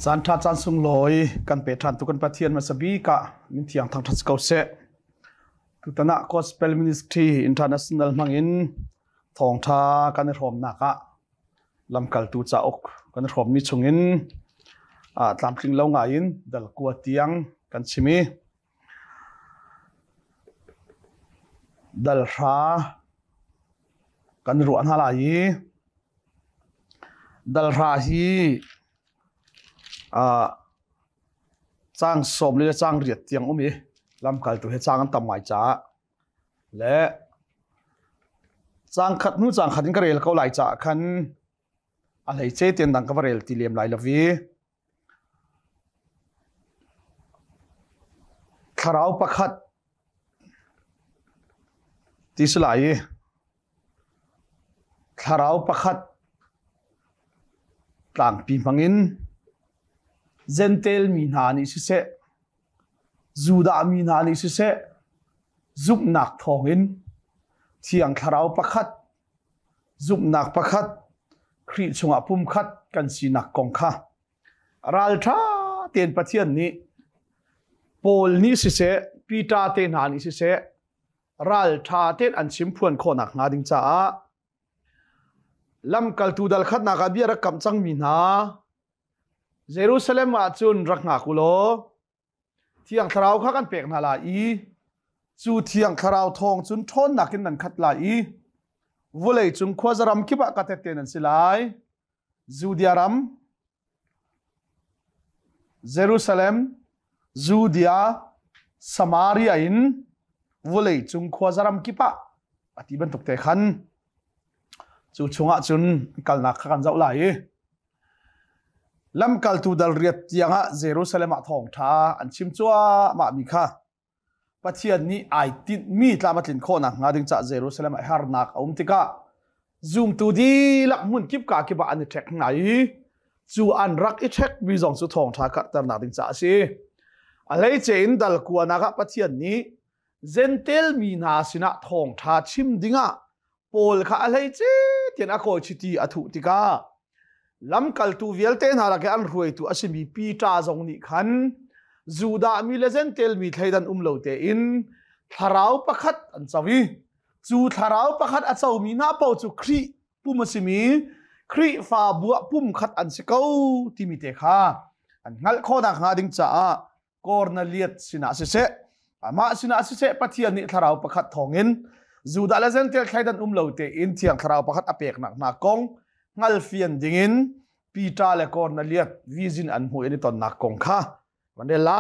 สันทัดจันสุงลอยกันเปิดทันตุกันปะเทียนมาสบีกะมินเทียงทางทัศเกาเสตุตนะ Gospel Ministry International มังอินทองทากันรวมนักะลำกัลตูจ่าอกกันรวมนิชงอินตามทิ้งเล่าไงอินดัลกัวเตียงกันชิมีดัลรากันรวนฮาลายดัลราฮีจ้างสมหรือจ้างเรียดเตียงมีลำกัลตัวให้จ้างกันต่ำหมายจ้าและจ้างขัดนู้จ้างขัดนี่ก็เรียลเขาหลายจ้าคันอะไรเจเตียนดังก็เรียลตีเลียมหลายละวีคาราวประคัดตีสลายคาราวประคัดต่างปีมังอินเซนเทลมีนานิสิเซจูดามีนานิสิเซจุบนักทองอินเที่ยงคาราวประคัดจุบนักประคัดครีชงอพุ่มคัดกันสีนักกองข้ารัลท่าเตียนปะเทียนนี้โปลนิสิเซปีตาเตนานิสิเซรัลท่าเตียนอันชิมพวนโคนักนาดิงจ้าลำกัลตูดัลขัดนักอเบียรักกำจังมีนาเยรูซาเล็มอาจุนรักนักกุโลเที่ยงคราวข้ากันเปกนาลาอีจูเที่ยงคราวทองจุนทนนักกินนันขัดลาอีวุเลยจุนควาจารำคิบะกัตเตนันสิลายจูเดียรัมเยรูซาเล็มจูเดียสมารีอินวุเลยจุนควาจารำคิบะอธิบันตุกเตขันจูชงอาจุนกัลนักข้ากันเจ้าลายลำกัลตูดัลเรียดยังะเยรูซาเล็มทองท้าอันชิมจัวมามีค่ะปะเทียนนี้ไอติดมีตามาตินโคนักงาดึงจากเยรูซาเล็มฮาร์นักติกาซูมตูดีลักมุนกิบกากิบอันเทคไหนจูอันรักอิเทควิจงสุทองท้ากัตนาดึงจากสิอะไรเจนดัลกัวนักปะเทียนนี้เซนเทลมีนาสินะทองท้าชิมดิงะโปลค่ะอะไรเจเทียนอโคชิตีอธุติกาลำกัลตูเวลเตนหารักอันรวยตัวอาศัยมีปีตาจงนิขันจูดามีเลเซนเทลมีไทยดันโลเตอินทาราวประคัดอันสวีจูทาราวประคัดอันสาวมีนาเป่าจูครีปุ่มสิมีครีฟาบัวปุ่มขัดอันสิเก้าที่มีเตค่ะอันงั้นข้อนักหาดิงจ้ากอร์นาเลียตสินาสิเซมาสินาสิเซปะเทียนนิทาราวประคัดทองอินจูดาเลเซนเทลไทยดันโลเตอินเที่ยงทาราวประคัดอเปกนักนักกงงัลฟียนดิงินปีตาเลกอร์นาเลียตวิจินอันหูเอนิตอนนักกงค่ะวันเดลไล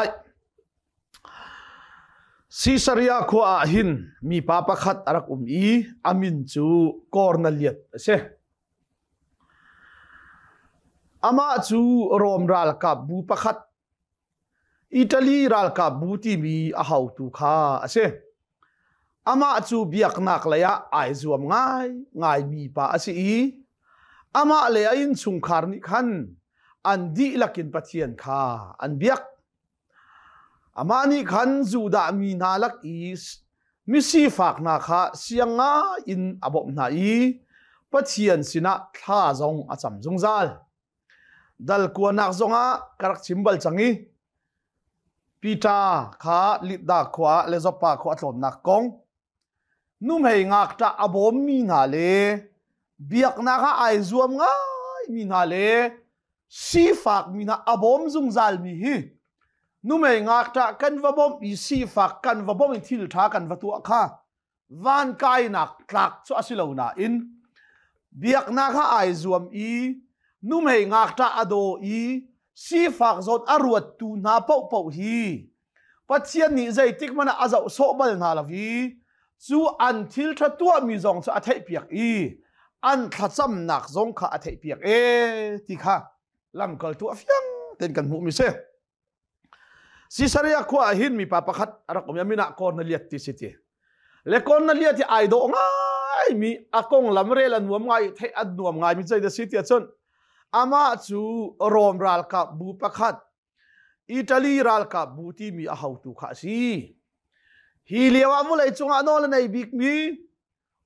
ซิซาริยาขัวหินมีป้าประคัดอารักอีอามินจูกอร์นาเลียตเสอามาจูโรมรัลกับบูประคัดอิตาลีรัลกับบูที่มีอาหาวตุค่ะเสอามาจูเบียกนักเลยะไอจวมง่ายมีป้าสิอามาเลยอินสุงคาร์นิขันอันดีลักินปะเทียนค่ะอันเบียกอามานี่ขันจูดามีนาลักอีสมิซีฝากนาค่ะเสียงง่าอินอบอบนาอีปะเทียนสินะท่าจงอาจำจงซาลดัลกัวนักจงกรักชิมบัลจังอีปีตาค่ะลิดดาขวาเลจปาขวาตนนักกงนุ่มให้งักตาอบอมมีนาเลเบียกนักไอจวมง่ายมีนาเลซีฝากมีนาอบอมจงซาลมีฮีนุ่มเองอักตะกันว่าบ่มอีซีฟักกันว่าบ่มอินทิลทากันว่าตัวข้าวันกายนักคลักชัวสิเลวนาอินเบียกนักไอจวมอีนุ่มเองอักตะอโดอีซีฟักจดอรวดตูนาเป่าเป่าฮีปัจเจียนนี้ใจติกมันอาจจะโซบัลนาลาวีจูอันทิลทตัวมีจงจะอัฐเปียกอีอันขัดจำนักจงข้าอัฐเปียกที่ข้าลำกัลตัวเฟียงเต้นกันหูมิเซซิซาริยาขัวหินมีป้าประคัดอารักมีนักกอร์นาเลียติสิทีเล็กกอร์นาเลียที่ไอโดง่ายมีอากงลำเรลันวมง่ายเทอัดนวมง่ายมีใจเดสิทีจนอามาจูโรมรัลกับบูประคัดอิตาลีรัลกับบูที่มีอาหาวตุขาซีฮิเลียววุเลยจงอานอลในบิ๊กมี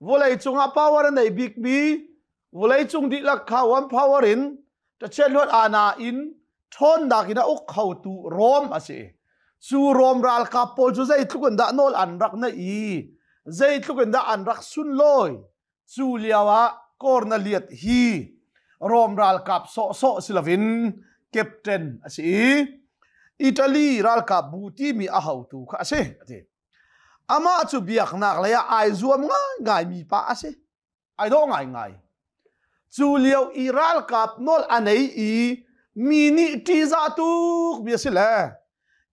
วุเลยจงอาพาวเวอร์ในบิ๊กมีวุเลยจงดิลักข้าวันพาวเวอร์อินจะเชิญลวดอาณาอิน ทนดากินะอกเขาตูรอมอาเซจูรอมรัลกาโปจูใจทุกันดานอลอันรักนะอีใจทุกันดาอันรักสุนลอยจูเลียวะกอร์นาเลียดฮีรอมรัลกาโซโซซิลาวินแคปเทนอาเซอิตาลีรัลกาบูตีมีอาหาวตูค่ะอาเซอามาจูเบียกนักเลยไอซวมง่ายมีป้าอาเซไอโดง่ายจูเลียวอิรัลกาโนลอันไหนอีมินิทีซาตุกเบียสิละ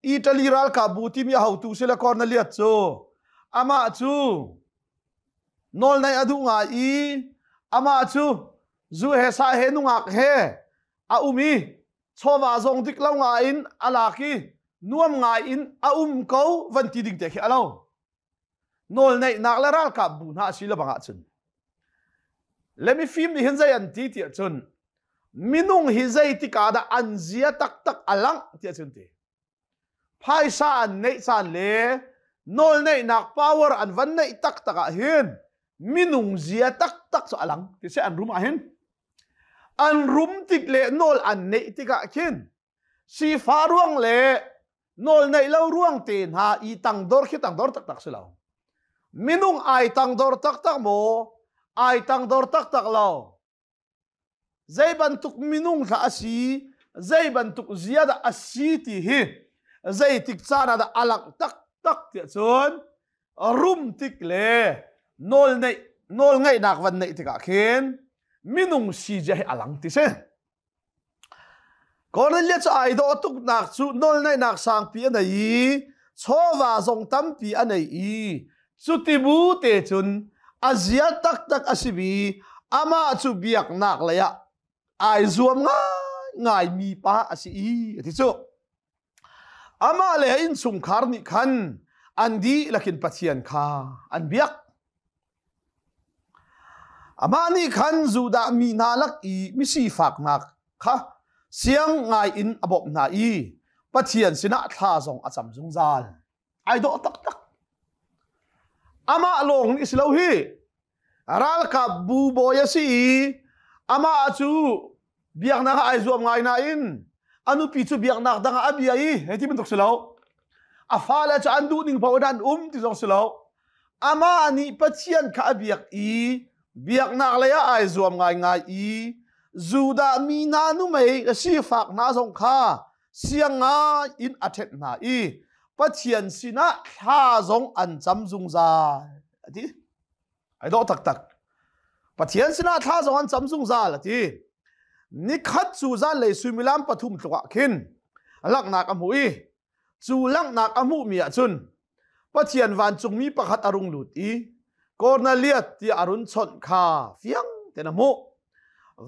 อิตาลีรัลกาบูติมีอาหาวตูสิละคอร์นาเลียจูอามาจูโนลในอดุงาอีอามาจูจูเฮซาเฮนุงากเฮอาอุมีชอบาซงติกเล่างาอินอาลากีนวมงาอินอาอุมเขาวันที่ดิ่งเตะเอาโนลในนักละรัลกาบูน่าสิละบังอาจุนและมีฟิล์มนี่เห็นใจอันที่เตียจุนมินุงฮิใจติกาดาอันเสียตักอลังเตียจุนตีพายซาอันเนซานเลโนลในนักพาวเวอร์อันวันในตักเห็นมินุงเสียตักสอลังที่เสียอันรุมเห็นอันรุมติกเลโนลอันเนติกาเห็นสีฟ้าร่วงเลโนลในเล่าร่วงตีนหาอีตังดอร์คิตังดอร์ตักสิเรามินุงไอตังดอร์ตักโมไอตังดอร์ตักเราใจบรรทุกมินุงท่าสีใจบรรทุกเสียดอาสีที่ฮีใจติกจานาดอลังตักเตียจนรุมติกเลโนลไงนักวันในติกาเข็นมินุงสีใจอลังติเซก่อนเลี้ยงไอดอตุกนักสุโนลในนักสังปีอันไหนชอบว่าทรงตั้มปีอันไหนสุติบูเตจุนอาเซียตักอาศิบีอามาจูเบียกนักเลยอะไอซวมง่ายมีป้าอาศิที่สุดอามาเลยอินสุงคาร์นิคันอันดีลักินปัจเจียนข้าอันเบียกอามานี่คันจูดามีนาลักอีมิสีฝากนักค่ะเสียงง่ายอินอบนาอีปัจเจียนสินะท่าส่งอาจำจงจานไอโดตักอามาลงอิสลาฮีรัลกับบูโบยสีอามาจูเบียกนักไอซวมง่ายนาอินอนุปีจูเบียกนักดังอาบีไอเฮที่มันตกสลาวอาฟาลจะอันดูนิ่งพอดันที่ตกสลาวอามาอันนี้ปัจเจียนข้าเบียกเบียกนักเลยไอซวมง่ายจูดามีนานุไม่สีฝากนาสงข้าเสียงง่ายอินอัตเทนนาปัจเจียนสินะท่าสงอันจำจุงใจที่ไอ้ดอกตักปัจเจียนสินะท่าสงอันจำจุงใจละที่นี่ขัดจูจานเลยสุมิลามปฐุมตัวขินลักนักอมุยจูลักนักอมุมีจุนปัจเจียนวันจุงมีประคัดอรุณหลุดกอร์นาเลียที่อรุณชนข้าเฟียงเตนมุ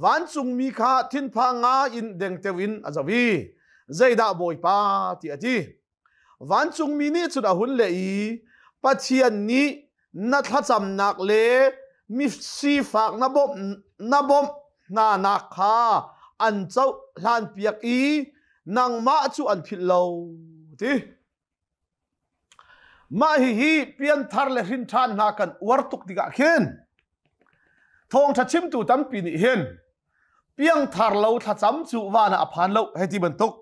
วันจุงมีข้าทินพังาอินเดงเทวินอาจวีใจด่าบอยป้าที่วันจุงมีนี่จุดอาหุนเลยปัจเจียนนี้นัดจำนักเลมิสีฝากนบมนานักข้าอันเจ้าลานเปียกนางมาจูอันพิลโลที่มาฮีเปลี่ยนทาร์เลหินทานนักันวัดตุกติกาเข็นทองทัดชิมตูตั้มปีนี้เห็นเปลี่ยนทาร์เลวทัดจำจูวานาอภันเลวให้ที่บรรทุก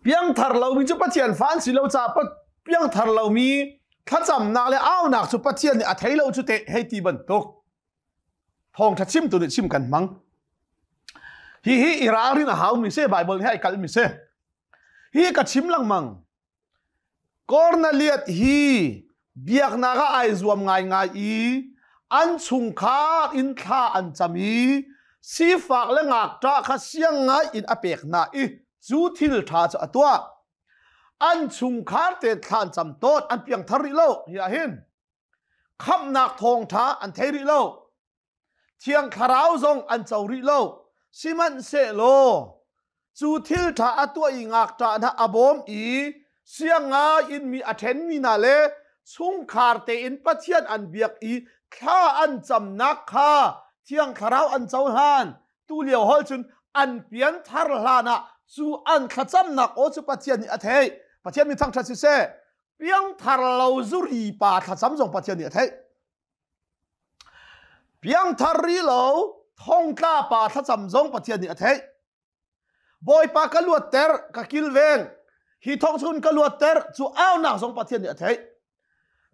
เพียงทาร์เรามีจุดปัจเจียนฟันสิเราจะปัดเพียงทาร์เรามีถ้าจำนักเลยเอาหนักจุดปัจเจียนเนี่ยอาศัยเราจุดเตะให้ตีบรรทุกทองทัดชิมตัวนี้ชิมกันมั้งฮีอิรารินะฮาวมิเซ่ไบเบิลให้กัลมิเซ่ฮีกัดชิมลังมั้งกอร์นาเลียตฮีเบียกนักไอซวมง่ายอันชุงขาอินท่าอันจามีสีฝากและงักตาข้าเสียงง่ายอินอเปกนาจูทิลท่าจะตัวอันชุงขาเตะทานจำโต๊ดอันเพียงทาริโลเฮียเห็นคำนักทองท้าอันเทริโลเทียงคาราวซงอันเจ้าริโลซิมันเซโลจูทิลท่าตัวอีงักตานะอบอมเสียงง่ายอินมีอัเทนมีนาเลชุงขาเตอินปัจเจียนอันเบียกข้าอันจำนักข้าเที่ยงคาราวอันเจ้าฮานตูเลียวฮอลจุนอันเปลี่ยนทาร์ลานะจูอันขจำนักโอจุปัจเจียนนี่อาเทยปัจเจียนมีทั้งทัศน์เส เปียงทารเราจุรีปาทัดซ้ำส่งปัจเจนี่เทเปียงทารีเราท่องตาปาทัดซ้ำส่งปัจเจนี่เทบอยปากลวดเตอร์กกิลเวงฮีท่องชุนกลวดเตอร์จู่อ้าวนักส่งปัจเจนี่เท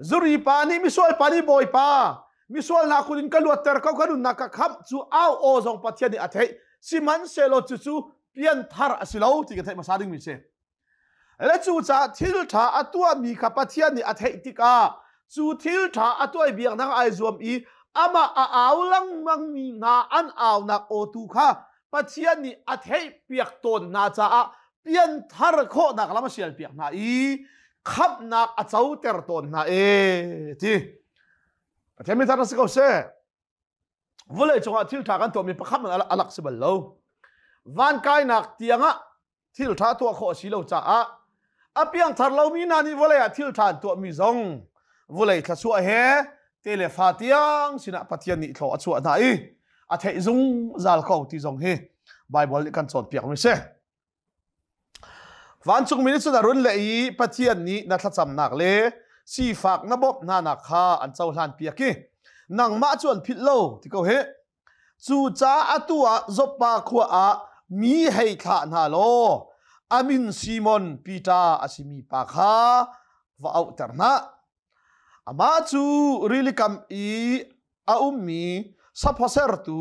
จุรีปานี่มิสวลปานี่บอยปามิสวลนักคุณกลวดเตอร์เขาคุณนักขับจู่อ้าวโอส่งปัจเจนี่เทสิมันเซโลจู่เปียงทาร์สิโลที่กันเทมาซาดิงมิเซและจู่จะทิลท่าอัตัวมีขับปัจเจนี่เทติกาจู่ทิลท่าอัตัวเบียงนักไอซวมอีอามาอ้าวลังมังมีงาอันอ้าวนักโอตุค่ะปัจเจนี่อัฐให้เปียกตนนาจ้าเปลี่ยนทารโคนักละมาเสียเปียกนาอีขับนักอัจฉริเตอร์ตนนาที่ปัจเจมีทารสกาวเซ่วันเลยจงอาทิลท่ากันตัวมีประคับมันอลักสิบัลโลวันกายนักเตียงอ่ะทิลท่าตัวโคสิโลจ้าอ่ะเปียงทารเรามีนานี่วันเลยทิลท่าตัวมีซงวันเลยทัศวะเฮเทเลฟาเตียงสินะปัจเจนี่เขาอัจฉรินาอีอาเทซุงจัลเขาที่จงเฮไบเบิลกันสอนเปียกไม่ใช่วันจุงมินิสุดารุนเลยปัจเจียนนี้นัทจำนักเลยสีฝากนบบนานักข้าอันเจ้าหลานเปียกี้นังมาจวนพิษโลที่เขาเฮจู่จ้าอัตัวจบปาขวามีให้ขานาโลอามินซิมอนปีตาอาซิมีปาข้าว่าเอาแต่นะอามาจูริลิกัมอีอาอุมมีสัพพะเซอร์ตู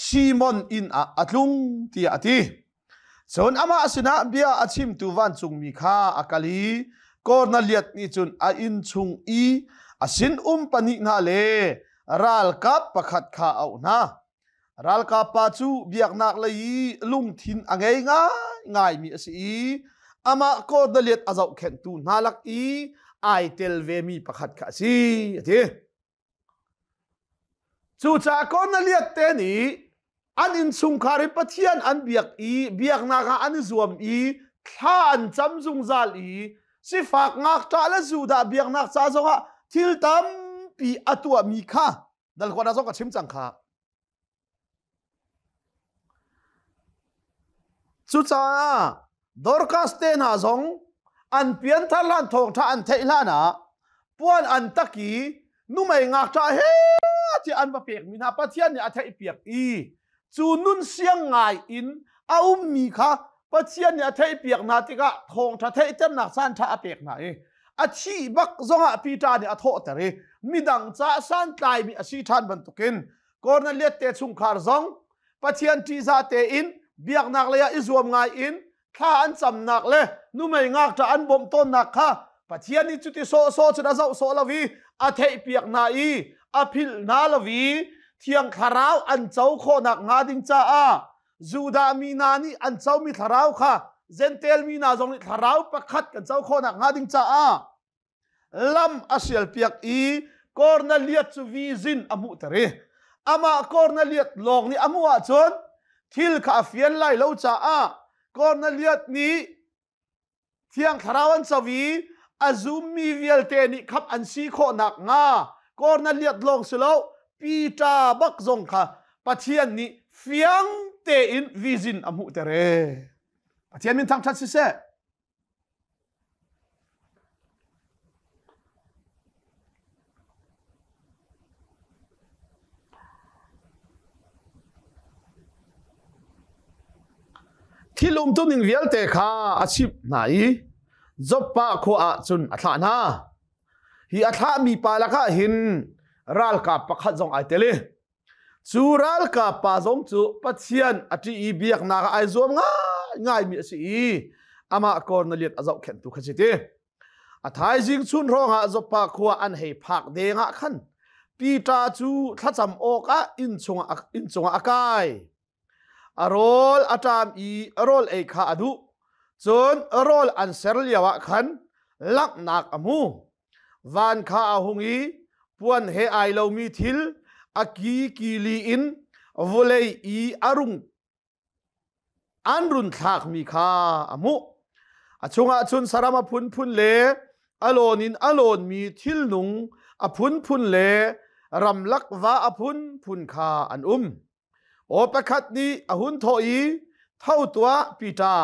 ซีมอนอินอัตลุงที่อาทิส่วนอามาสินะเบียอาชิมตูวันจุงมีข้าอากาลีกอร์นัลเลียดนี่จุนอาอินชุงอีอาสินปนินาเลรัลกับประคัดข้าเอานะรัลกับปัจจุเบียกนักเลยลุงทินอ่างง่ายมีสิอามากอร์นัลเลียดอาเจ้าเข็นตูนาลักอีไอเทลเวมีประคัดข้าสิที่จู่จากคนนั่นเลียดเตนี่อันอินสุงคาริปัทยันอันเบียกนักอันอิสวมท่าอันจำสุงจัลสิฝากนักจ้าและจู่ดาเบียกนักจ้าจงทิลตัมปีอัตัวมีข้าดัลกว่านั้นจงกับชิมจังข้าจู่จ้าดอร์คัสเตน่าจงอันเปลี่ยนทารันทองท่าอันเทลานะปวนอันตะกี้นุ่มไอ้งักจ้าเฮที่อันมาเปียกมีนาปัจเจียนเนี่ยอาทิตย์เปียกจูนุนเสียงง่ายอินเอามีค่ะปัจเจียนเนี่ยอาทิตย์เปียกนาติกะทองทัศน์เต็มหนักสันท่าเปียกนาอาชีบักจงอาปีตาเนี่ยอโทแต่เรมีดังจ้าสันตายมีอาชีทานบรรทุกินก่อนนั้นเลียดเตชุงคาร์ซงปัจเจียนที่ซาเตอินเบียกนักเลยอิสวมง่ายอินข้าอันจำนักเลยนุ่มไอ้งักจะอันบ่มต้นนักค่ะปัจเจียนนี่จุดที่โซจะได้โซลาวีอาทิตย์เปียกนาอภิลนาลวีเทียงขาราวอันเจ้าโคนักงาดิงจ้าจูดามีนานี่อันเจ้ามีขาราวค่ะเซนเตลมีนาจงนี่ขาราวประคัดกันเจ้าโคนักงาดิงจ้าลำอาเซียลเปียกกอร์นัลเลียตวีซินอามุตเรอามากอร์นัลเลียตลองนี่อามัวจนทิลคาเฟียนไล่เล่าจ้ากอร์นัลเลียตนี้เทียงขาราวอันสวีอาซูมีเวลเตนิขับอันซีโคนักงากอร์นัลเลียดลงสโลปีตาบักซงค่ะปัจเจียนนี้เฟียงเตอินวิซินอมุเตเรปัจเจียนมินทางชัดสิเซที่ลุมตุนิงเวลเตค่ะอาชีพไหนจบปะโคอาจุนอัฐานาฮีอัฐามีปาละค่ะหินรัลกับประคัดจงไอเตลีจูรัลกับปาจงจูปัจเจียนอธิอีเบียกนาไอซวมง่ายมีสิอามากอร์นัลเลียดอาเจ้าเข็นตุขจิตอัฐายจิงชุนร้องอาจบปะโคอันให้พักเดงะขันปีตาจูทัดจำอกอินชงอากายอารอลอาตามอารอลเอคาอดุจนอารอลอันเซรเลียวะขันลักนักอมูวันข้าหงปวนเฮไอเรามีทิลอากีลีอินวเลยีอารุงอันรุนทักมีข้าอมุชงชุนสารมาพุนเลอโลนินอโลนมีทิลนุงพุนเลรำลักว่าพุนข้าอันโอประคัดนี้หุนโทอีเท่าตัวปีตา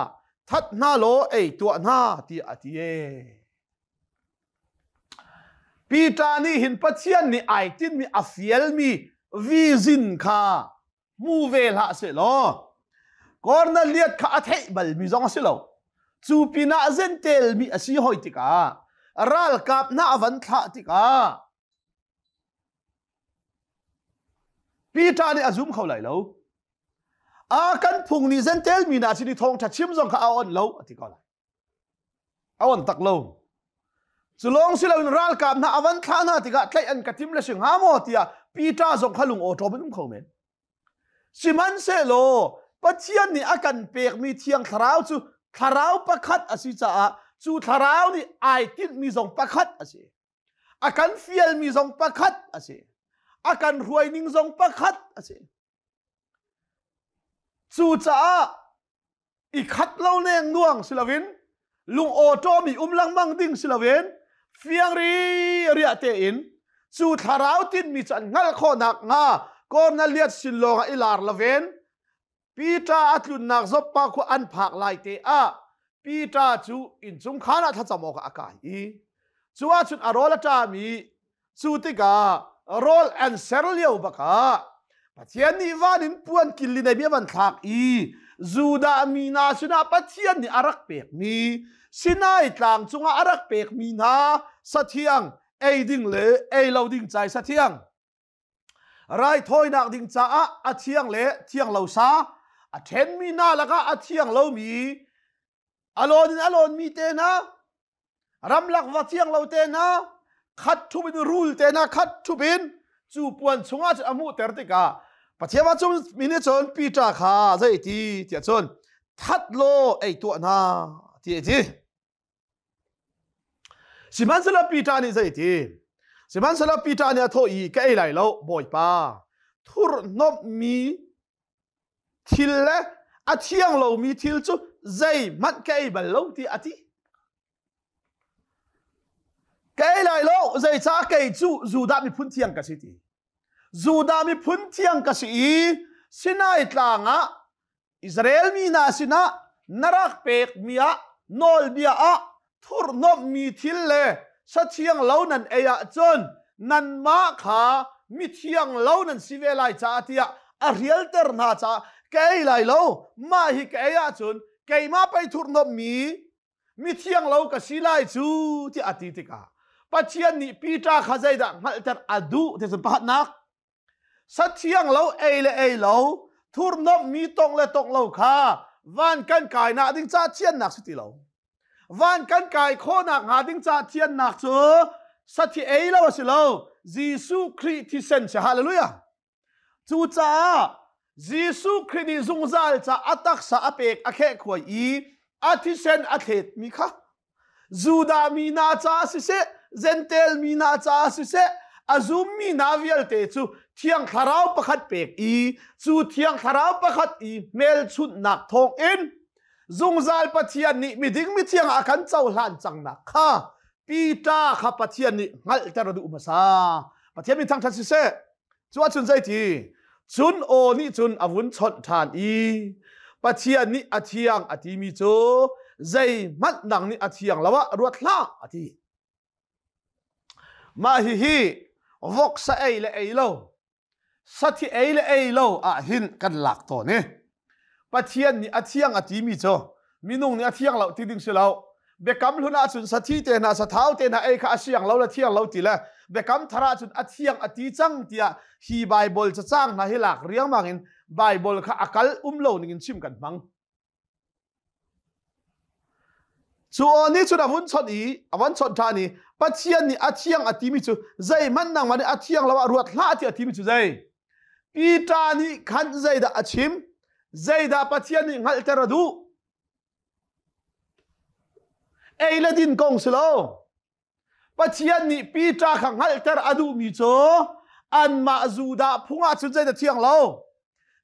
ทัดหน้าโลตัวหน้าที่อติเย ปีตานี่หินปัจเจียนนี่ไอตินมีอฟิเอลมีวิจินค่ะมูเวลาเสลอก่อนนั้นเลียดข้าเทบัลมีจงเสลอจูปีน่าเซนเตลมีอาศัยหอยติการัลกับน่าวันท่าติกาปีตานี่อาจุมเขาไหลแล้วอากันพุงนี่เซนเตลมีนาชินิทองทัดชิมจงข้าเอาอันแล้วติกาเลยเอาอันตักแล้วจุลองสิเรารัลกับน่าวันท่านาติกาใครอันกัดทิมเลชิงหาโมติยาปีตาจงขลุงโอทอเป็นเขาเหม็นสิมันเสโลปัจเจียนนี่อากันเปกมีเทียงทราวจูทราวประคัดอาศิจ้าจูทราวนี่ไอติดมีจงประคัดอาศิอากันเฟียลมีจงประคัดอาศิอากันรวยนิ่งจงประคัดอาศิจูจ้าอีขัดเล่าเนียงน่วงสิลาวินลุงโอโตมีลังมังดิ่งสิลาวินเฟียงรีเรียเตอินจูทราวติดมีจันงัลโคนักงาก่อนนั้นเลียดสิลงอิลาร์ลาเวนปีตาอัตลุนนักซบปากขอันผักลายเตะปีตาจูอินจุงขานาทัศมอกอากาศจูอาจุนอารอลจามีจูติกาโรลแอนเซอร์เลียวบักปัจเจียนนี่ว่านินปวนกินลินในเบียบันทักจูดามีนาสุนาปัจเจียนนี่อารักเปกมีสินายต่างจุงอารักเปกมีนาสัตยังเอดิ่งเลยเอเราดิ่งใจสัตยังไรถอยนักดิ่งจ้าอาเทียงเละเทียงเราซาอาเทนมีนาแล้วก็อาเทียงเรามีอารอนมีเตนะรำลักว่าเทียงเราเตนะขัดทุบินรูลเตนะขัดทุบินจูปวนชงอาจอามุเตอร์ติกาปัจเจว่าจุนมินิชนปีตาขาใจทีเทียชนทัดโลไอตัวนาทีสิมันสลับปีตานี่ใจทีสิมันสลับปีตาเนี่ยโทอีแกไอไหลแล้วบ่อยป้าทุรนบมีทิลละอาเทียงเรามีทิลจูใจมันแกไอบัลลูที่อาทิแกไอไหลแล้วใจจ้าแกไอจูดามีพุ่นเทียงกันสิทีจูดามีพุ่นเทียงกันสิสินาอิตลางะอิสราเอลมีนาสินะนรักเปกมีอะนอลเบียอะทุรนบมีทิลเลสัเทียงเหล่านั้นเอยจนนันมาขามิเทียงเหล่านั้นสิเวลัยจ้าที่อาเรียลเตอร์นาจ้าแกไล่เหล่ามาฮิแกยจนแกมาไปทุรนบมีเทียงเหล่าก็สิไล่จูที่อาทิตย์กาปัจเจียนนี่ปีตาขจายดังฮัลเตอร์อดูที่สัมผัสนักสัเทียงเหล่าเอเหล่าทุรนบมีตรงและตรงเหล่าขาวันกันกายนาดิ้งจ้าเทียนนักสุดที่เหล่าวันกันกายโคนักหาดิ้งจ่าเทียนนักจูสัตย์เอลาวสิโลยิสุคริสต์ที่เซนเชฮาเลลูยาจูจ่ายิสุคริสต์จงใจจ่าอัตักษาอเปกอเคขวายอาทิเซนอาเทตมีค่ะจูดามีนาจ่าสิเซเซนเตลมีนาจ่าสิเซอาซุมมีนาวิลเตจูเทียงคาราวประคัดเปกจูเทียงคาราวประคัดเมลชุดหนักทองอินจงใจปัจเจียนนี่มีดิ้งมีเทียงอาการเจ้าหลานจังนักค่ะปีตาขับปัจเจียนนี่งัลเตอร์ดูมาซาปัจเจียนมีทางทัศน์เสจวดจุนใจทีจุนโอนี่จุนอาวุธชนทานปัจเจียนนี่อาเทียงอาทิมีโจใจมัดนังนี่อาเทียงแล้วว่ารวดล่าอาทิมาฮิวกษาเอเลเอโลสัตย์เอเลเอโลหินกันหลักตัวนี่ปัจเจียนนี่อาเทียงอาทิมีโจมีนุ่งนี่อาเทียงเราที่ดึงเสลาเบกัมลุนอาจุนสัตย์เตนะสัท้าวเตนะเอข้าอาเทียงเราละเทียงเราตีละเบกัมทาราจุนอาเทียงอาทิจังที่ฮีไบเบิลจะจ้างนะฮิลักเรียงมังอินไบเบิลข้าอักลโลนินชิมกันมังส่วนนี้จุดอวันชนอวันชนทานีปัจเจียนนี่อาเทียงอาทิมีโจใจมันนังมันอาเทียงเรารวดละที่อาทิมีโจใจปีตานี่ขันใจดาอาชิมใจดาปัจเจียนนี่งัลเตอร์ดูเอเลดินกงสโลปัจเจียนนี่ปีตาขังงัลเตอร์อดูมีโจอันมาจูดาพุงอาจุนใจดาเทียงเรา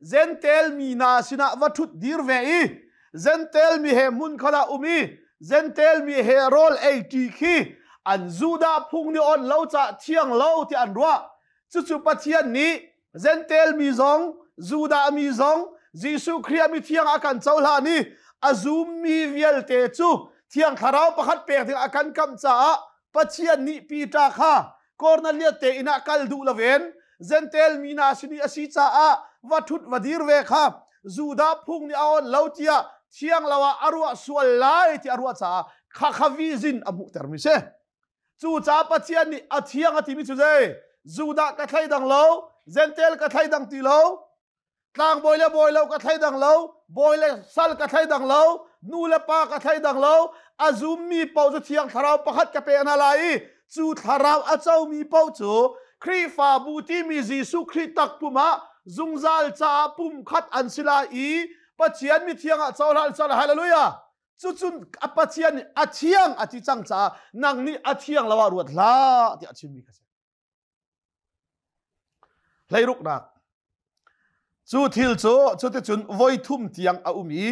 เซนเตลมีนาสินะวัตถุดิรเวอีเซนเตลมีเฮมุนขณะอุมีเซนเตลมีเฮโรลเอทีคีอันจูดาพุงนี่อ่อนเราจะเทียงเราที่อันรัวจุดปัจเจียนนี้เซนเตลมีซองจูดามีซองยิสุคริสต์มีเทียงอาการเจ้าลานี่อาซูมีเวียลเตจูเทียงคาราวประคัดเปกถึงอาการกำจ้าปัจเจียนนี้ปีตาค่ะ Cornelia te ina kal du laven zentel mina sini asi cha a wathut wadir ve kha Juda phung ni aon lautia thiang lawa arwa sual lai ti arwa cha kha khavizin amu termi se chu cha pathian ni athiang ati mi chu je Juda ka thlai dang lo zentel ka thlai dang ti lo tlang boilo ka thlai dang lo boile sal ka thlai dang lo nu le pa ka thlai dang lo azum mi pau chu thiang tharau pakhat ka pe ana lai chu tharau a chau mi pau chu khri fa bu ti mi jisu khri tak puma zungzal cha pum khat an sila I pathian mi thiang a chau hal chal hallelujah chu chun a pathian a thiang ati chang cha nang ni a thiang lawa ruat la ti a chim mi ka leiruk nak chu thil chu te chun voi thum tiang a umi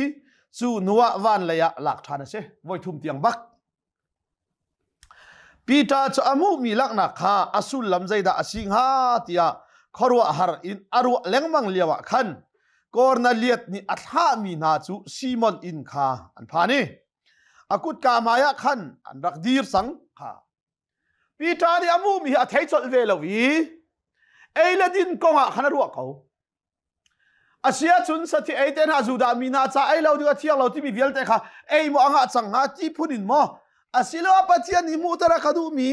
chu nuwa van leya lak thana se voi thum tiang bak Peter chu amu mi lakna kha asul lamzaida asing ha tia khorwa har in aru lengmang liawa khan Cornelius ni atha mi na chu Simon in kha an phani akut ka maya khan an rakdir sang kha Peter ni amu mi a thei chol ve lowi eiladin konga khanaru ko Asia chun sati eiten ha Juda mina cha ai lo diga thiang lo ti mi velte kha ei mo anga chang ha ti phunin mo asilo pathian ni mu tara khadu mi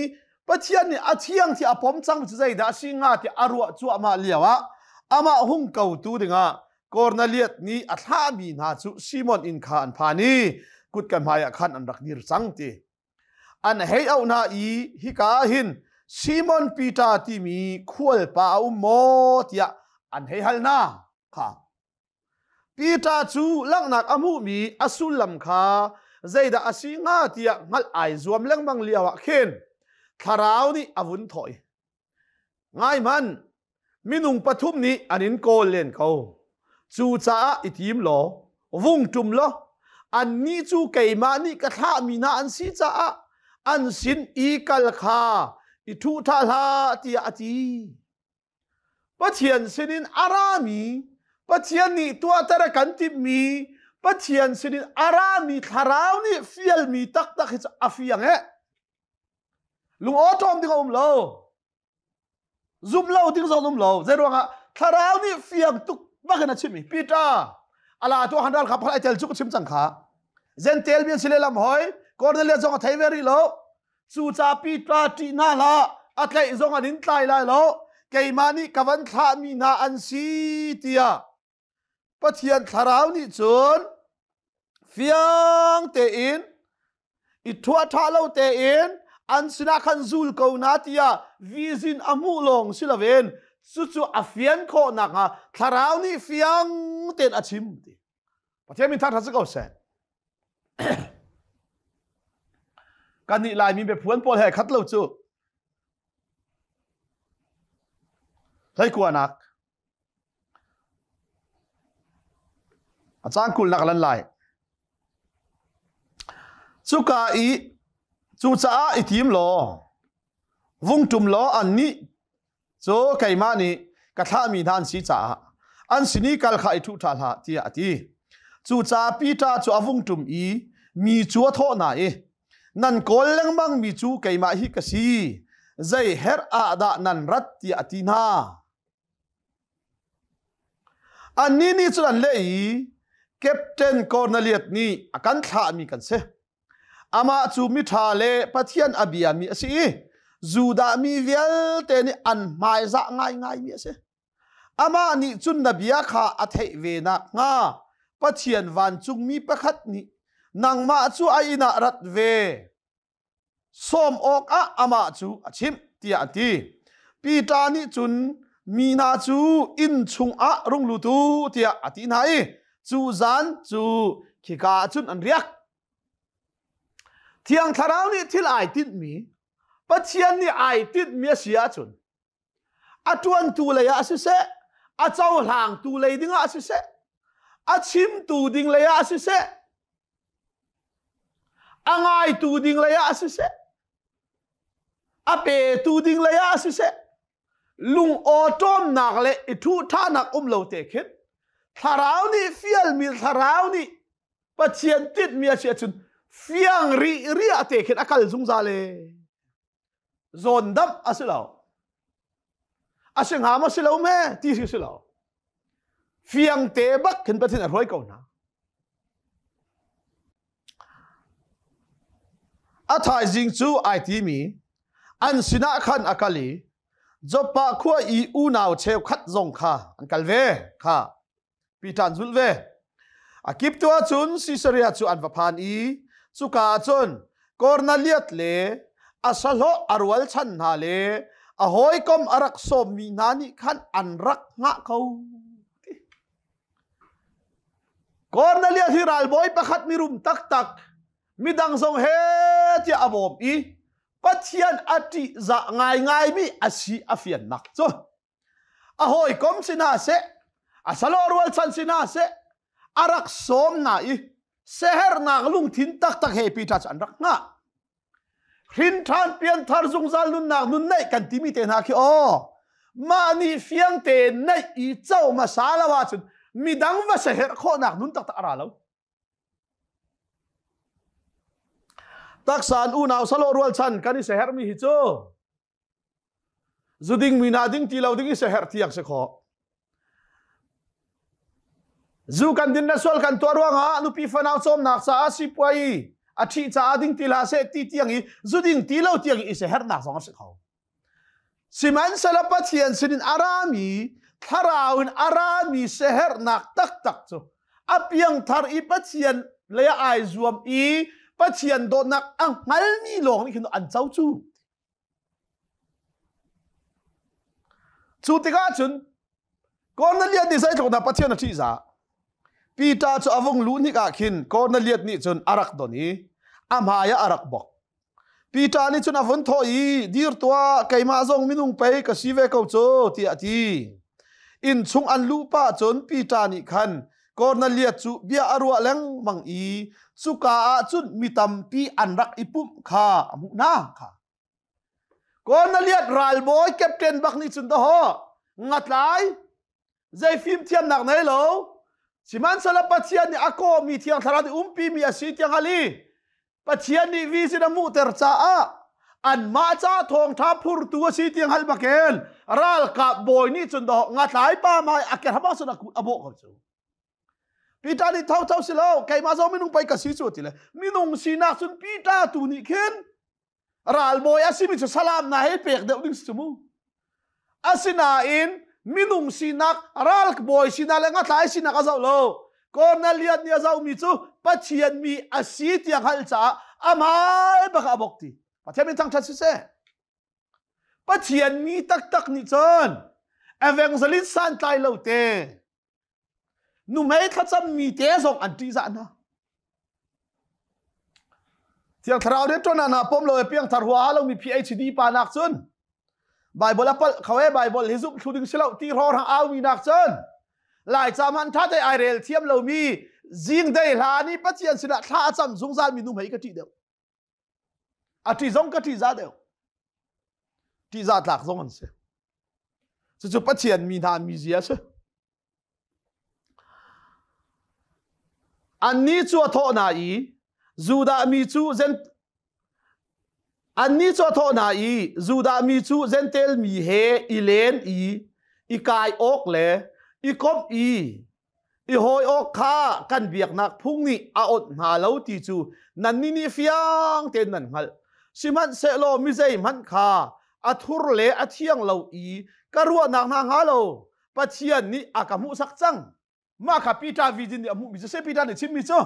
pathian ni athiang ti apom chang chu zai da singa ti arwa chu ama liawa ama hung kau tu dinga Cornelius ni atha mi na chu Simon in kha an phani kut kan maya khan an raknir chang ti an hei au na I hi ka hin Simon Peter ti mi khol pa mo tia an hei hal na kha Peter chu langnak amu mi asul lam kha zaida asinga tia ngal ai zuam lengmang liawa khen tharau ni avun thoi ngai man minung pathum ni anin kol len ko chu cha itim lo vung tum lo an ni chu keima ni ka tha mi na an si cha an sin I kal kha I thu tha la tia ati pathian sinin arami pathian ni tua tara kan tip mi pathian sinin arami tharau ni fial mi tak tak hi afiang he lung otom ding lo zum lo ding zon lo zerwanga tharau ni fiang tuk bakana chimi Peter ala to handal kha phai tel chu chim chang kha zentel bian silelam hoi Cornelius zong thai veri lo chu cha Peter ti na la atlai zong anin tlai lai lo keimani kawan tha mi na an si tia pathian tharau ni chun fiang te in I thua tha lo te in an sina khan zul ko na tia vizin amu long silaven chu afian kho na nga tharau ni fiang ten achim ti pathian min tha tha ko se kan ni lai mi be phuan pol he khat lo chu thai ku anak achang kul nak lan lai chu ka I chu cha itim lo vung tum lo an ni cho kaima ni ka tha mi dan si cha an sini kal kha I thu tha la ti ati chu cha Peter chu avung tum I mi chu tho na e nan kol leng mang mi chu kaima hi ka si zai her a da nan rat ti ati na an ni chu an le I Captain Cornelius ni akan tha mi kan se ama chu mi tha le pathian abia mi asi Juda mi vel te ni an mai za ngai mi ase ama ni chun nabia kha athei ve na nga pathian van chung mi pakhat ni nangma chu aina rat ve som ok ama chu achim tia ati Peter ni chun mina chu in chung rung lu tu tia ati nai chu zan chu khika chun an riak thiang tharau ni thil ai tit mi pathian ni ai tit mi sia chun atuan tu le ya se se a chau hlang tu le dinga se a chim tu ding le ya se angai tu ding le ya se a pe tu ding le ya se lung otom nak le thu tha nak lo te khet tharau ni fial mi tharau ni pathian tit mi sia chun fiang ri ate khet akal zung za le zon dam asilaw asing hama silaw me ti silaw fiang te bak kin patin arhoi ko na athai jing chu it mi an sina khan akali jopa khua I unaw cheu khat zong kha an kalve kha pitan zulve akip tua chun Caesarea chu an vaphan I chuka chun Cornelius le asalo arwal chan na le ahoi kom arak som mi nani khan anrak nga kau Cornelius hiral boy pakhat mirum tak tak midang song he ti abom I pathian ati za ngai mi asi afian nak cho ahoi kom sina se asalo arwal chan sina se arak som na I seher nak lung thin tak tak he pi ta chan rak nga Rin than pian thar zung zal nun nak nun nei kan timi te na ki o ma ni fiang te nei I chau ma sala wa chun midang va seher kho nak nun tak ta ara lo taksan unaw salo rual chan kan I seher mi hi chu zuding mina ding ti lo ding I seher tiak se kho zu kan din na sol kan torwang ha nu pi fanaw chom nak sa si puai athi cha ading tila se ti tiang I zuding tilo tiang I seher nak song se kho siman salapathian sinin arami tharawin arami seher nak tak tak chu apiang thar I pathian le ai zuam I pathian do nak ang ngal mi long ni kin an chau chu chu tika chun Cornelius ni sai thona pathian athi za Peter chu avong lu ni ka khin Cornelius ni chun arak doni amhaya arak bok Peter ni chun avon thoi dir tua kaima zong minung pe ka sive ko cho ti ati in chung an lu pa chun Peter ni khan Cornelius chu bia arwa leng mang I suka chun mitam pi anrak ipum kha amu na kha Cornelius ral boy captain bak ni chun da ho ngatlai zai film thiam nak nei lo siman sala pathian ni ako mi thiang tharani umpi mi asi tiang ali pathian ni visina mu ter cha a an ma cha thong tha phur tu si tiang hal bakel ral ka boy ni chun do ngatlai pa mai aker hama suna ku abo ko chu Pita ni thau silo kai ma zo minung pai ka si chu tile minung sina chun pita tu ni khen ral boy asimi chu salam na he pek de ding chu mu asina in minung sinak ral boy sina le ngatlai sina ka zo lo Cornelius ni zo mi chu pathian mi asi tiang hal cha amai ba ka bokti pathian min tang chat se pathian mi tak tak ni chon evangelist san tai lo te nu mai thacham mi te zong an ti za na tiang tharau de ton na pom lo piang thar hua lo mi PhD pa nak chun Bible apal khawe Bible hizup thuding silau ti ror hang aw mi nak chun lai chaman tha te irel thiam lo mi jing dei hla ni pathian sina tha cham zung zal mi nu mai ka ti deu ati zong ka ti za deu ti za tlak zong an se chu pathian mi na mi zia se Anni chu tho na I Juda mi chu zen Anni chu tho na I Juda mi chu zentel mi he ilen I kai ok le I kom I hoi ok kha kan biak nak phung ni a ot na lo ti chu nan ni fiang ten nan hal siman se lo mi zai man kha athur le athiang lo I karua nak na nga lo pathian ni akamu sak chang ma kha Peter vidin ni amu mi se Peter ni chim mi cho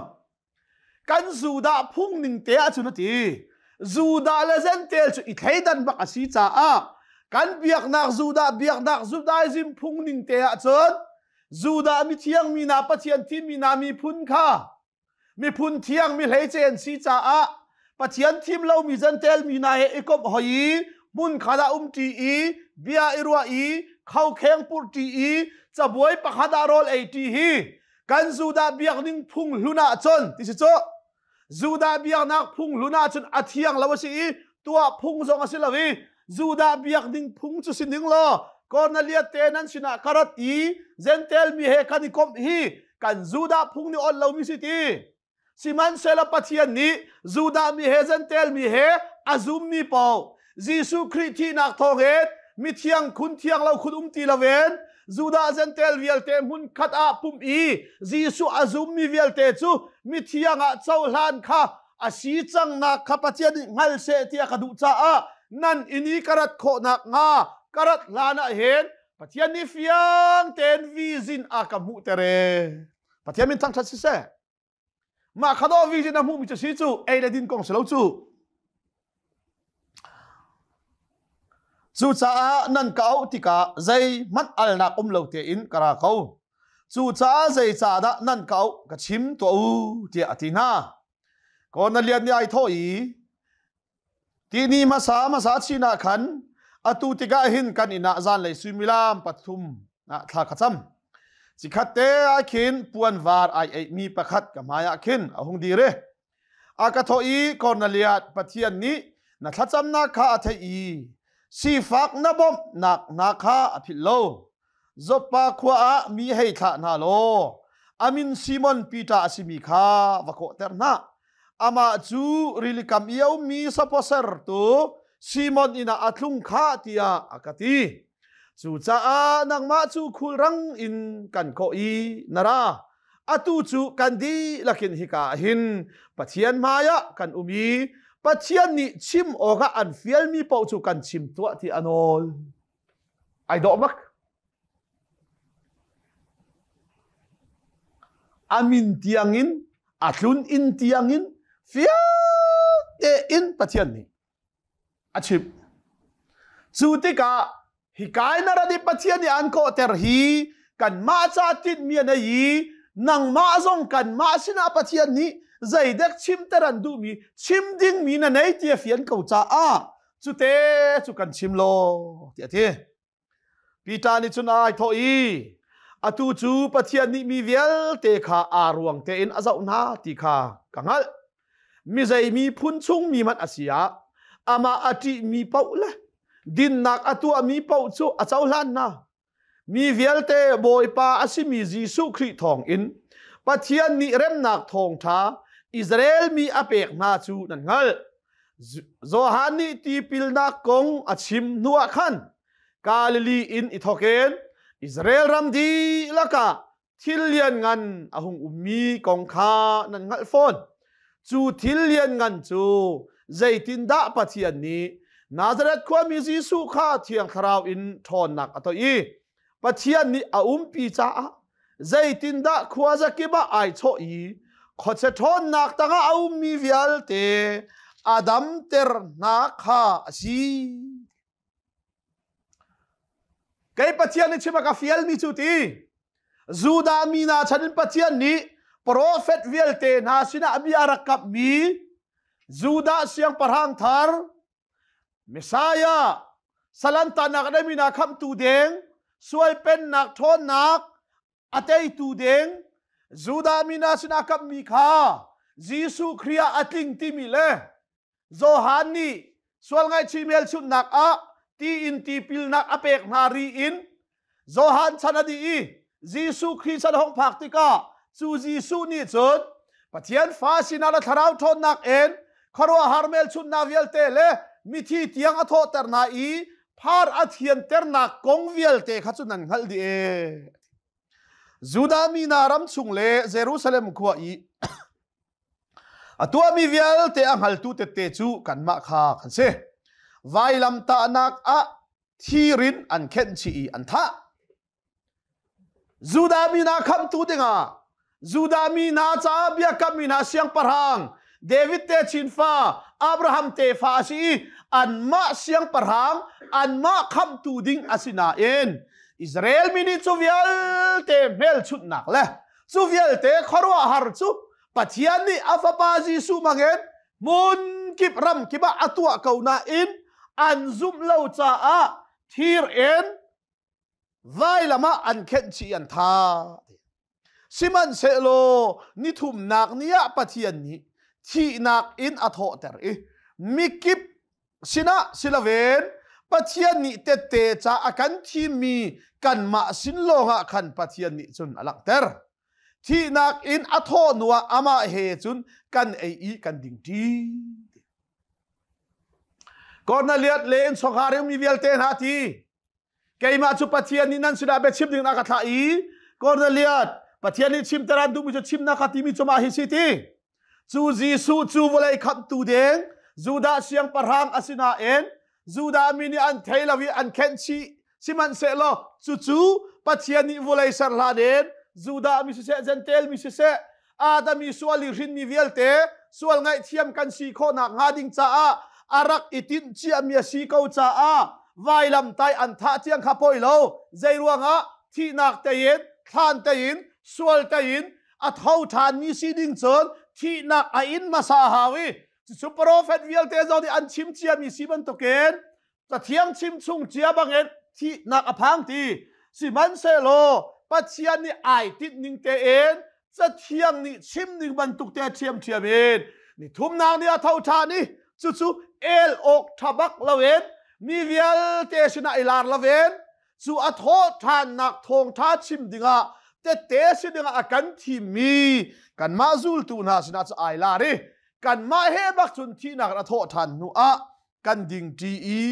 kan Juda phung ning te a chu na ti Juda le zentel chu I thaidan bak asi cha a kan biak nak Judaism phung ning te a chon Juda mi thiang mi na pathian thi mi na mi phun kha mi phun thiang mi hlei chen si cha a pathian thim lo mi zentel mi na he ekop hoi mun khada ti I bia irwa I khau kheng pur ti I chabuai pakhada rol 80 hi kan Juda biak ning phung luna chon ti si cho Juda biak nak phung luna chon athiang lawa si tua phung zong asilawi Juda biak ning phung chu sining lo Cornelius tenan sina karat I zentel mi he kan kom hi kan Juda phung ni on lo mi si ti siman sela pathian ni Juda mi he zentel mi he azum mi pau จีสุคริสที่นักทองเอ็ดมิเทียงคุณเทียงเราคุณตีละเวนจูดาเซนเตลเวียลเตมุนขัดอาปุ่มอีจีสุอาซุมมีเวียลเตจูมิเทียงอาเจ้าลานค่ะอาศีจังนักขับปัจจัยงัลเสตียกดูจ้านั่นอินี่กระดโคนักงากระดลานะเห็นปัจจัยนี้เฟียงเตนวิจินอากามุเตเรปัจจัยมินตั้งชัดเสมาขดอวิจินอามุมิจะสิจูเอเลดินกงสโลจูจูจ้านั่นเขาติกาใจมัดอัลนักเลวเตอินกระเขาจูจ้าใจจ้าดะนั่นเขากระชิมตัวเตียตินาก่อนนั้นเรียนยายทอยที่นี่มาสาชีนาขันอตุติกาหินกันอินาจานเลยสุมิลามปัทุมนะท่าขจำสิขัดเตะขินปวนวาร์ไอมีประคัดกับมายาขินเอาหงดีเรอากาทอยก่อนนั้นเรียนปะเทียนนี้นะท่าจำนักข้าเทียสีฟักนบมนักข้าอภิโลจบปากขวามีให้ท่านาโลอามินซิมอนปีตาสิมีข้าวโคเตอร์นาอามาจูริลิกัมเอียวมีสปอเซอร์ตูซิมอนอินาอัตลุงข้าตียอากาตีจูจ้านังมาจูคุรังอินกันโคอีนาราอตูจูกันดีลักินฮิกาหินปัจเจียนมายะกันอุมีปัจเจียนนี่ชิมโอกาอันเฟียลมีเป่าจูกันชิมตัวที่อนอลไอดอมักอามินตียงอินอัตลุนอินตียงอินเฟียเตอินปัจเจียนนี่อาชิบจูติกาฮิกายนาราดิปัจเจียนนี่อันโคเตอร์ฮีกันมาจาติดเมียนยีนังมาซงกันมาสินาปัจเจียนนี้ใจเด็กชิมเตรันดูมีชิมดิ้งมีนั่นไอเตียเฟียนเขาจ้าจุเตจุกันชิมโลเตียเทปีตานิจุนายทอีอตูจูปัจเจียนนี้มีเวลเตคาอารวงเตอินอาเจ้าหน้าติคากังฮัลมีใจมีพุนชุงมีมันอาศัยอามาอติมีเป้าละดินนักอตัวมีเป้าจูอาเจ้าล้านนะมีเวลเตบอยปาอาศิมีจีสุคริทองอินปัจเจียนนี้เริ่มนักทองท้าอิสราเอลมีอเปกนาจูนั่นไงโซฮานีตีปิลนักกงอาชิมนัวขันกาลิลีอินอิทอกเกนอิสราเอลรัมดีละกะทิลเลียนงันอาหงอุมีกองคานั่นไงฟอนจูทิลเลียนงันจูใจตินดาปัจเจียนนี้นาซาเรตความมีจีสุข้าเทียงคราวอินทอนนักอัตอีปัจเจียนนี้อาปีจ้าใจตินดาขวาจะกิบะไอโชอีขดเสทอนนักตั้งเอามีวิลเตอาดัมเตอร์นักข้าสีไกปัจเจียนนี้ชิมากาฟิลมีจุตีจูดามีนาฉันปัจเจียนนี้โปรเฟตวิลเตนาสินาบิอารักกับมีจูดาเสียงปะหังทาร์เมสายาสลันตานักได้มีนาคำตูเดงสวยเป็นนักทอนนักอเตยตูเดงจูดามีนาสินากับมีข้าจีสุครียอัติงติมิเลโซฮานีสวลไงชิเมลชุนนักอะตีอินตีปิลนักอเปกนารีอินโซฮันชนะดีจีสุครีสันหงพักติกาจูจีสุนี่จุดปัจเจียนฟาสินาละทราวทอนนักเอ็นครัวฮาร์เมลชุนนาเวลเตเลมิทีเตียงอโทเตอร์นาอีพาร์อัฐียนเตอร์นักกงเวลเตขัดจุนันฮัลดีเอจูดามีนารัมซุงเลเยรูซาเล็มขวาอีตัวมีเวลเตอังฮัลตูเตเตจูกันมาคากันเซไวลัมตานักอะทีรินอันเคนชีอันทะจูดามีนาคำตูดิงาจูดามีนาจ้าเบียกับมีนาเสียงปะหังเดวิดเตชินฟ้าอับราฮัมเตฟาชีอันมาเสียงปะหังอันมาคำตูดิงอาสินาเอ็นอิสราเอลมินิจูเวลเตเมลชุดนักเลยจูเวลเตขรัวฮาร์จูปัจจัยนี้อัฟปาจีสูมังเงินมุนกิบรำกิบะอัตัวเกาหน้าอินอันซุมเล่าจ้าทีร์เอ็นไวละมาอันเข็นชีอันทาสิมันเซโลนิทุมนักนี้ปัจจัยนี้ที่นักอินอัทโอเตอร์มิกิบสินะสิลาเวนปัจจัยนี้เตเตจ้าอาการที่มีกันมาสินโลหะขันปัจจัยนี้จนอลักเตอร์ที่นักอินอัทโอนัวอามาเฮจุนกันไอกันดิ่งที ก่อนนั้นเลียดเลนสงครามมีเวลเตนหาทีเกี่ยมาจุปฏิญาณนั้นสุดาเบ็ดชิมดึงนักข่ายก่อนนั้นเลียดปฏิญาณชิมตรันดูมิจชิมนักข่ายมีจุมาฮิสิตีจูจีสูจูวลัยขับตูเดงจูดาเสียงปะรังอาศินาเอ็นจูดามินีอันเทลวีอันเคนชีสิมันเซโลจูปฏิญาณวลัยสารลาเดนจูดามิเสเซนเทลมิเสอาดามีสวลิรินมีเวลเตสวลไงเทียมกันสีโคนักงาดิงจ้าอารักอิตินเจียมีสีเกาจ้าวายลำไตอันท่าเทียงขับปอยโลใจรวงที่นักเตียนทานเตียนสวลเตียนอัฐาวทานมีสีดิ่งจนที่นักอินมาสาหาวิสุปรอเฟตเวลเตจอดีอันชิมเจียมีสีบันตุเกนจะเทียงชิมชุงเจียบังเอ็นที่นักอพังตีสิมันเซโลปัจเจียนี่ไอติดนิงเตเอ็นจะเทียงนี่ชิมนิงบันตุกเตเทียมเทียมเอ็นนี่ทุ่มนางนี่อัฐาวทานนี่จู่เอลอกทับักละเวนมีเวลเตชินาอิลาร์ละเวนจู่อัฐาวทานนักทงท้าชิมดิงะเตชิดิงะกันที่มีกันมาซูลตูนาสนาจะไอลารีกันมาเฮบักจุนที่นักอัฐาวทานนัวกันดิงจี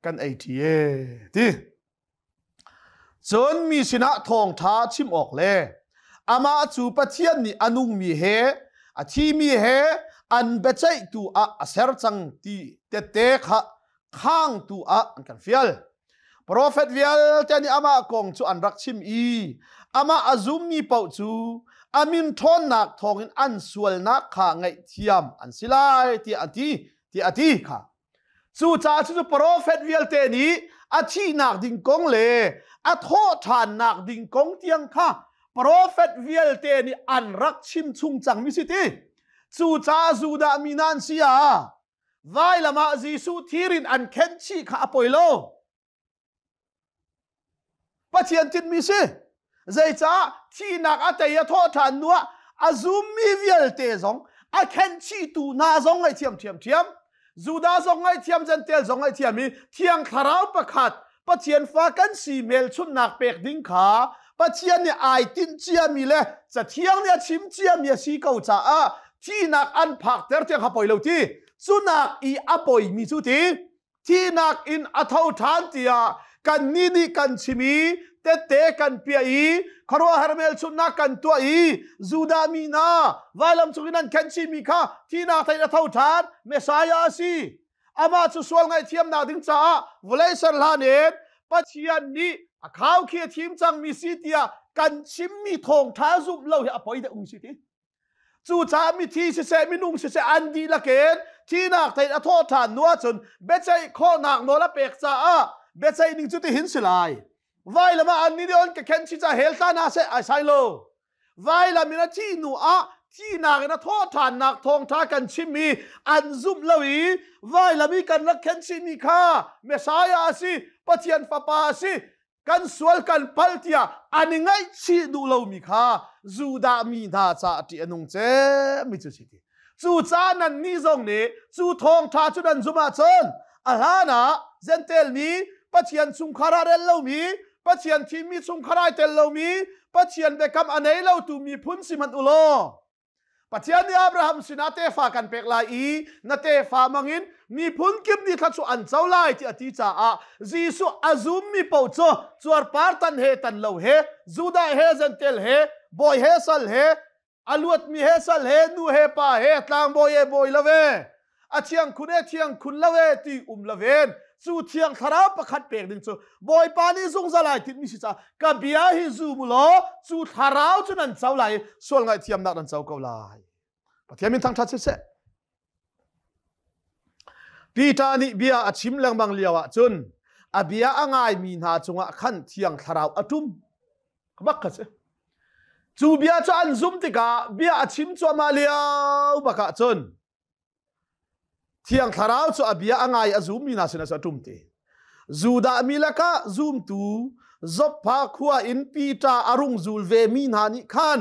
กันไอทีเอที่จนมีสนาทงท้าชิมออกเลยอามาจู่ปะเทียนนี่อนุมีเฮอที่มีเฮอันเบจัยตัวเสรจังที่เตะข้างตัวอันกันฟิลโปรเฟตฟิลเจนี่อามาคงจูอันรักชิมอามาอาซุมมีเป่าจูอามินทอนนักทองอันสวลนักข้าไงเทียมอันสิไลที่อธิค่ะจู่จ้าจู่โปรเฟตฟิลเจนี่อาชีนักดิ่งกงเลอาโทษานนักดิ่งกงเตียงค่ะโปรเฟตฟิลเจนี่อันรักชิมชุงจังมิสิตีจู่จ้าจู่ดามินันเสียไว้ละมาจีสูทีรินอันเคนชีข้าปอยโลปัจจัยจิตมิสิใจจ้าที่นักอัตยาโทษฐานนัวอาซุมมีเวลเตซองอาเคนชีตูนาซองไอเทียมจู่ดาซองไอเทียมจันเตลซองไอเทียมมีเทียงคาราวประคัดปัจจัยฟ้ากันสีเมลชุนนักเป็กดิ้งขาปัจจัยเนี่ยไอตินเจียมีเลยจะเทียงเนี่ยชิมเจียมีสีเกาจ้าที่นักอันผักเตอร์เทียงขับปอยโลที่สุนักอีอปอยมีสุทีที่นักอินอัฐาวทานเตียกันนี่กันชิมีเตะกันเปียอีครัวฮาร์เมลสุนักกันตัวอีจูดามีนาวาลัมสุกินันกันชิมีค่ะที่นักไทยอัฐาวทานเมสายาซีอามาสุสวลไงเทียมนาดิงจ้าวลัยสันลาเนตปัจจัยนี้ข้าวเคียทีมจังมีสิเตียกันชิมมีทองท้าซุบเล่าให้อปอยเดอุงสิทีจู่จ้ามีที่เสะมินุงเสะอันดีละเกนที่นักไทยอัฐาวทานนัวจนเบใจข้อนักโนละเปกจ้าเบใจนิ่งจุดที่หินสลายไว้ละมาอันนี้เดี๋ยวก็เข็นชิจาเฮลตานาเซไอไซโลไว้ละมีนาที่นัวที่นักอัฐาวทานนักทองท้ากันชิมีอันซุบเล่าอีไว้ละมีกันนักเข็นชิมีค่ะเมสายาสิปัจจัยฟ้าปาสิกันสวลกันพัลเตียอันนี้ไงชีดูเรามีค่ะจูดามีนาจ้าที่อนุงเจมิจุสิทีจู่จ้านันนี่ทรงนี้จู่ทองท้าจุดันจุมาจนอาลานะเซนเตลมีปัจจัยสุงคาราเรลเรามีปัจจัยที่มีสุงคาราเตลเรามีปัจจัยเบคำอันไหนเราตูมีพุนสิมันอุโลปัจจัยนี้อับราฮัมสินาเตฟ้ากันเปกลายนาเตฟ้ามังอินมีพุนกิมนี่ทัชอันเจ้าไล่ที่อธิจ้าจีสุอาซุมมีเป่าโจจวดปาร์ตันเฮตันเลวเฮจูดาเฮเซนเตลเฮบอยเฮซัลเฮอลวดมีเฮซัลเฮนูเฮปาเฮตางบอยละเวอาเทียงคุณเทียงคุณละเวตีละเวนจู่เทียงคาราประคัดเปกดึงจู่บอยปานี่ทรงสลายติดมิสิจ้ากะเบียฮิซูมุโลจู่คาราวจุนันเจ้าไล่ส่วนไงเทียมนักนันเจ้าเกาไล่ปะเทียมินทั้งทัดเสะปีตานิเบียอาชิมแรงบางเลียวจนอาเบียอ่างไงมีนาจงขันเทียงคาราวอตุมบักกะเสจู่เบียจะอันซุมติกาเบียอาชิมจัวมาเลียวบักกะจนเทียงคาราวจะอาเบียอ่างไงอาซุมมีนาสินะจะตุมเตจูดามีละกะซุมตูจบพาขวาอินปีตาอารุงจูลเวมีนานิคัน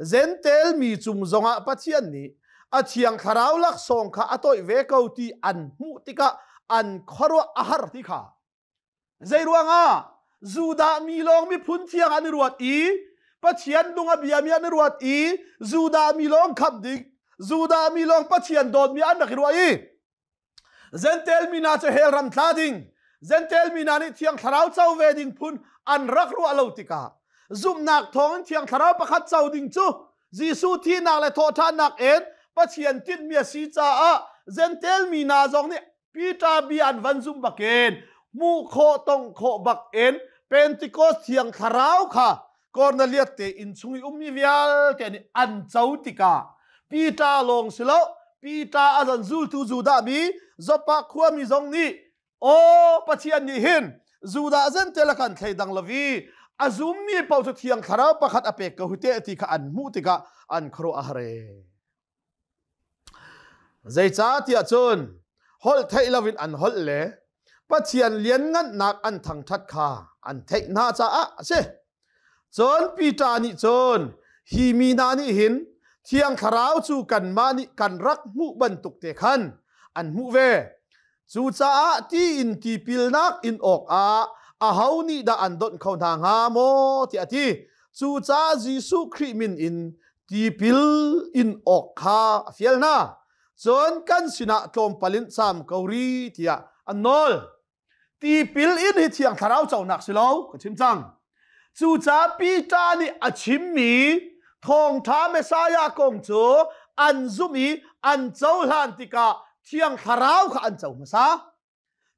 เซนเตลมีจุงจงอาปัจเจียนนี้อาเทียงคาราวลักส่งข้าตัวเวกเอาที่อันมุติกะอันขรัวอาหารที่ข้าใจรวงจูดามีลองมีพุนเทียงอันรวดปัจเจียนดุงอาเบียมีอันรวดจูดามีลองขับดิจูดามีลองปัจเจียนโดนมีอันนักรวย zentel mina cho hel ram thla ding zentel mina ni thiang tharau chau ve ding phun an rak ru alo tika zum nak thong thiang tharau pakhat chau ding chu jisu thi nak le tho tha nak en pathian tin mia si cha a zentel mina jong ni pita bi an van zum baken mu kho tong kho bak en pentecost thiang tharau kha cornelius te in chungi ummi vial te ni an chau tika pita long silo pita azan zul tu juda mi zopa khua mi jong ni o pathian ni hin juda zentel kan thaidang lawi azum mi pau chu thiang tharau pakhat apek ka hute ti kha an mu tika an khro a hare zai cha tia chun hol thai lovin an hol le pathian lian ngan nak an thang that kha an thai na cha a se chon pita ni chon hi mi na ni hin thiang tharau chu kan ma ni kan rak mu ban tuk te khan an mu ve chu cha a ti in ti pil nak in ok a hau ni da an don khau na nga mo ti ati chu cha jisu khri min in ti pil in ok kha fiel na chon kan sina tlom palin sam kauri tia anol ti pil in hi thiang tharau chau nak silo ka chim chang chu cha pi ta ni achim mi thong tha mesaya kong chu an zumi an chau hlan tika thiang tharau kha an chau masa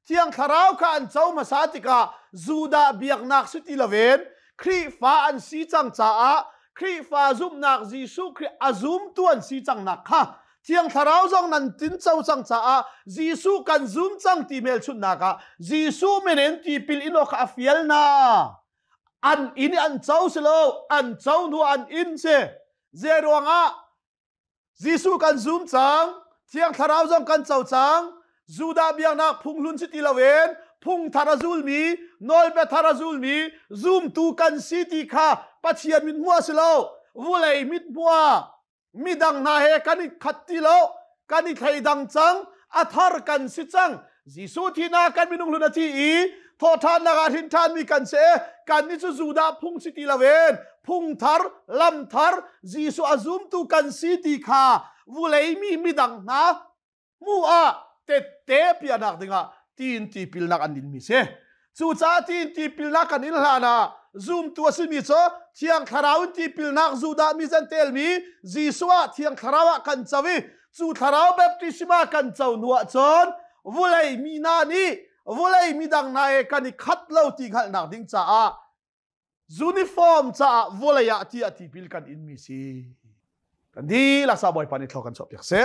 thiang tharau kha an chau masa tika juda biak nak su ti laven khri fa an si chang cha a khri fa zum nak jisu khri azum tu an si chang nak kha thiang tharau jong nan tin chau chang cha a jisu kan zum chang ti mel chut na ka jisu menen ti pil ino kha fiel na an in an chau selo an chau nu an in se zeronga jisu kan zum chang thiang tharau jong kan chau chang juda biang na phung lun chi ti lawen phung tharazul mi nol be tharazul mi zum tu kan city kha pathian min mua selo vulei mit mua midang na he kani khatti lo kani thaidang chang athar kan si chang jisu thina kan minung luna chi i tho than na ga thin than mi kan se kan ni chu juda phung city lawen phung thar lam thar jisu azum tu kan city kha vulei mi midang na mu a te pianak dinga tin ti pilnak anin mi se chu cha tin ti pilnak anin hlana zoom tu asimi cho thiang tharau ti pilnak juda mi zentel mi jisua thiang tharawa kan chawi chu tharau baptisma kan chau nuwa chon vulei mi na ni vulei mi dang na e kani khat lo ti khal nak ding cha a uniform cha voleya ti ati pil kan in mi si kan di la sa boy pani thlokan chop yak se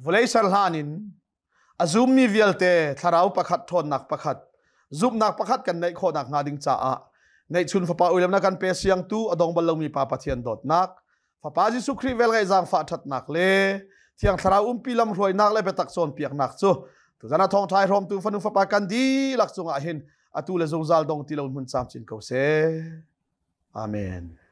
volei salhanin azum mi vialte tharau pakhat thon nak pakhat zup nak pakhat kan nei kho nak ngading cha a nei chun fapa ulam na kan pe siang tu adong balong mi pa pathian dot nak fapa jisu khri vel gai jang fa that nak le thiang tharau pilam roi nak le petak son piak nak chu tu jana thong thai rom tu fanu fapa kan di lak chunga hin atu le zong zal dong tilon mun cham chin ko se amen